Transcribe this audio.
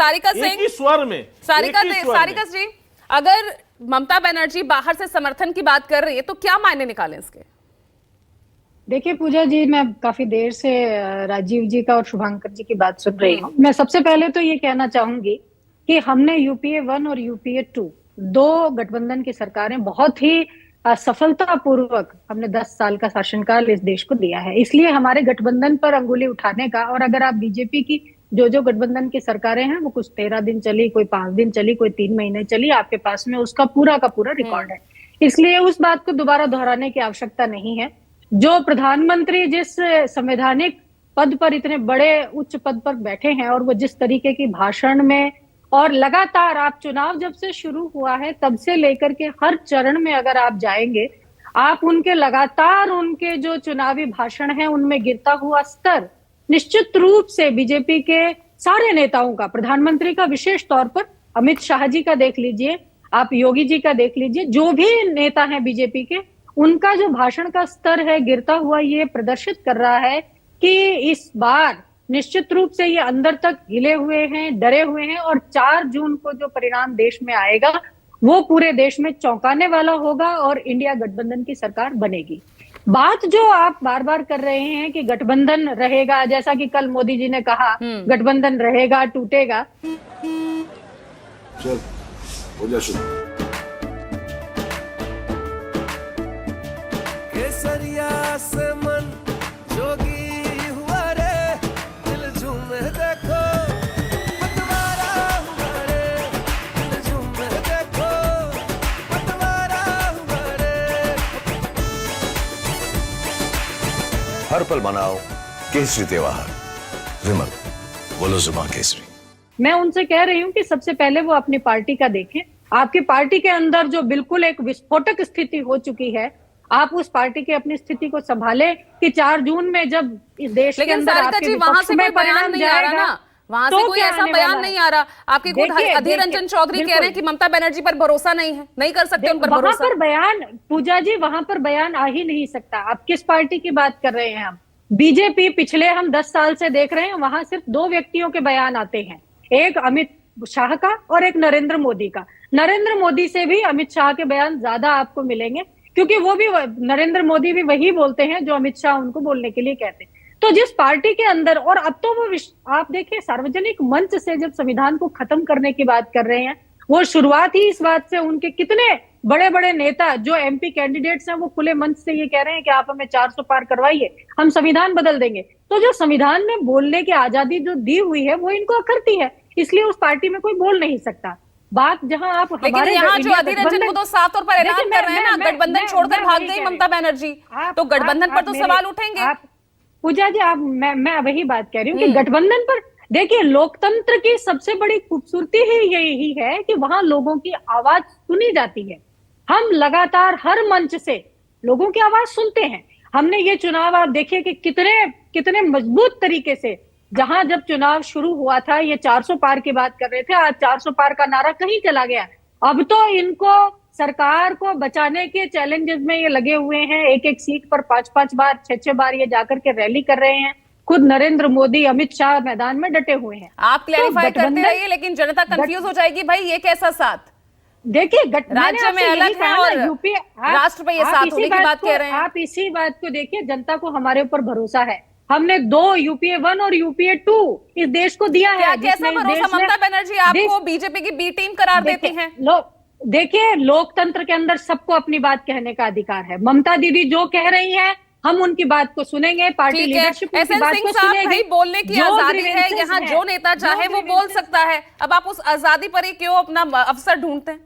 सारिका सिंह, एक ही स्वर में, सारिका जी, अगर ममता बनर्जी बाहर से समर्थन की बात कर रही है तो क्या मायने निकालें इसके? देखिए पूजा जी, मैं काफी देर से राजीव जी का और शुभांकर जी की बात सुन रही हूँ। मैं सबसे पहले तो ये कहना चाहूंगी कि हमने यूपीए 1 और यूपीए 2 दो गठबंधन की सरकारें बहुत ही सफलतापूर्वक हमने 10 साल का शासनकाल इस देश को दिया है। इसलिए हमारे गठबंधन पर अंगुली उठाने का, और अगर आप बीजेपी की जो गठबंधन की सरकारें हैं वो कुछ 13 दिन चली, कोई 5 दिन चली, कोई 3 महीने चली, आपके पास में उसका पूरा का पूरा रिकॉर्ड है। इसलिए उस बात को दोबारा दोहराने की आवश्यकता नहीं है। जो प्रधानमंत्री जिस संवैधानिक पद पर, इतने बड़े उच्च पद पर बैठे हैं, और वो जिस तरीके की भाषण में, और लगातार आप चुनाव जब से शुरू हुआ है तब से लेकर के हर चरण में अगर आप जाएंगे, आप उनके लगातार उनके जो चुनावी भाषण हैं उनमें गिरता हुआ स्तर निश्चित रूप से बीजेपी के सारे नेताओं का, प्रधानमंत्री का विशेष तौर पर, अमित शाह जी का देख लीजिए, आप योगी जी का देख लीजिए, जो भी नेता हैं बीजेपी के, उनका जो भाषण का स्तर है गिरता हुआ, ये प्रदर्शित कर रहा है कि इस बार निश्चित रूप से ये अंदर तक हिले हुए हैं, डरे हुए हैं, और 4 जून को जो परिणाम देश में आएगा वो पूरे देश में चौंकाने वाला होगा और इंडिया गठबंधन की सरकार बनेगी। बात जो आप बार बार कर रहे हैं कि गठबंधन रहेगा, जैसा कि कल मोदी जी ने कहा गठबंधन रहेगा, टूटेगा। चल हो जा शुरू। केसरिया से मन जोगी हुआ रे, दिल झूमे देखो पतवारा हुआ रे, दिल झूमे देखो पतवारा हुआ रे। हर पल मनाओ केसरी त्योहार। विमल बोलो जुबान केसरी। मैं उनसे कह रही हूं कि सबसे पहले वो अपनी पार्टी का देखें। आपकी पार्टी के अंदर जो बिल्कुल एक विस्फोटक स्थिति हो चुकी है, आप उस पार्टी की अपनी स्थिति को संभाले कि 4 जून में जब इस देश के अंदर आपके वहां से कोई बयान नहीं आ रहा जाएगा, ना, वहां से कोई ऐसा बयान नहीं आ रहा। आपके खुद अधीर रंजन चौधरी कह रहे हैं कि ममता बनर्जी पर भरोसा नहीं है, नहीं कर सकते उन पर भरोसा। वहां पर बयान, पूजा जी, वहां पर बयान आ ही नहीं सकता। आप किस पार्टी की बात कर रहे हैं? हम बीजेपी पिछले हम 10 साल से देख रहे हैं, वहां सिर्फ 2 व्यक्तियों के बयान आते हैं, एक अमित शाह का और एक नरेंद्र मोदी का। नरेंद्र मोदी से भी अमित शाह के बयान ज्यादा आपको मिलेंगे, क्योंकि वो भी, नरेंद्र मोदी भी वही बोलते हैं जो अमित शाह उनको बोलने के लिए कहते हैं। तो जिस पार्टी के अंदर, और अब तो वो आप देखिए सार्वजनिक मंच से जब संविधान को खत्म करने की बात कर रहे हैं, वो शुरुआत ही इस बात से, उनके कितने बड़े बड़े नेता जो एमपी कैंडिडेट्स हैं वो खुले मंच से ये कह रहे हैं कि आप हमें 400 पार करवाइए, हम संविधान बदल देंगे। तो जो संविधान में बोलने की आजादी जो दी हुई है वो इनको अखरती है, इसलिए उस पार्टी में कोई बोल नहीं सकता। बात जहां आप, लेकिन यहाँ जो अधीर रंजन, वो तो साफ तौर पर ऐलान कर रहे हैं ना, गठबंधन छोड़कर भाग गई ममता बनर्जी, तो गठबंधन पर तो सवाल उठेंगे। पूजा जी, आप, मैं वही बात कह रही हूँ कि गठबंधन पर देखिए, लोकतंत्र की सबसे बड़ी खूबसूरती ही यही है कि वहां लोगों की आवाज सुनी जाती है। हम लगातार हर मंच से लोगों की आवाज सुनते हैं। हमने ये चुनाव, आप देखिए कि कितने मजबूत तरीके से, जहां जब चुनाव शुरू हुआ था ये 400 पार की बात कर रहे थे, आज 400 पार का नारा कहीं चला गया। अब तो इनको सरकार को बचाने के चैलेंजेस में ये लगे हुए हैं। एक एक सीट पर 5-5 बार, 6-6 बार ये जाकर के रैली कर रहे हैं। खुद नरेंद्र मोदी, अमित शाह मैदान में डटे हुए हैं। आप क्लैरिफाई करते रहिए, लेकिन जनता कंफ्यूज हो जाएगी, भाई ये कैसा साथ? देखिए, राज्य में अलग है और यूपी राष्ट्र पे ये साथ होने की बात कह रहे हैं। आप इसी बात को देखिए, जनता को हमारे ऊपर भरोसा है। हमने 2 यूपीए 1 और यूपीए 2 इस देश को दिया है। कैसा भरोसा? ममता बनर्जी आपको बीजेपी की बी टीम करार देती हैं। देखिए, लोकतंत्र के अंदर सबको अपनी बात कहने का अधिकार है। ममता दीदी जो कह रही हैं, हम उनकी बात को सुनेंगे, पार्टी लीडरशिप की बात को सुनेगी। बोलने की आजादी है, यहाँ जो नेता चाहे वो बोल सकता है। अब आप उस आजादी पर ही क्यों अपना अवसर ढूंढते हैं?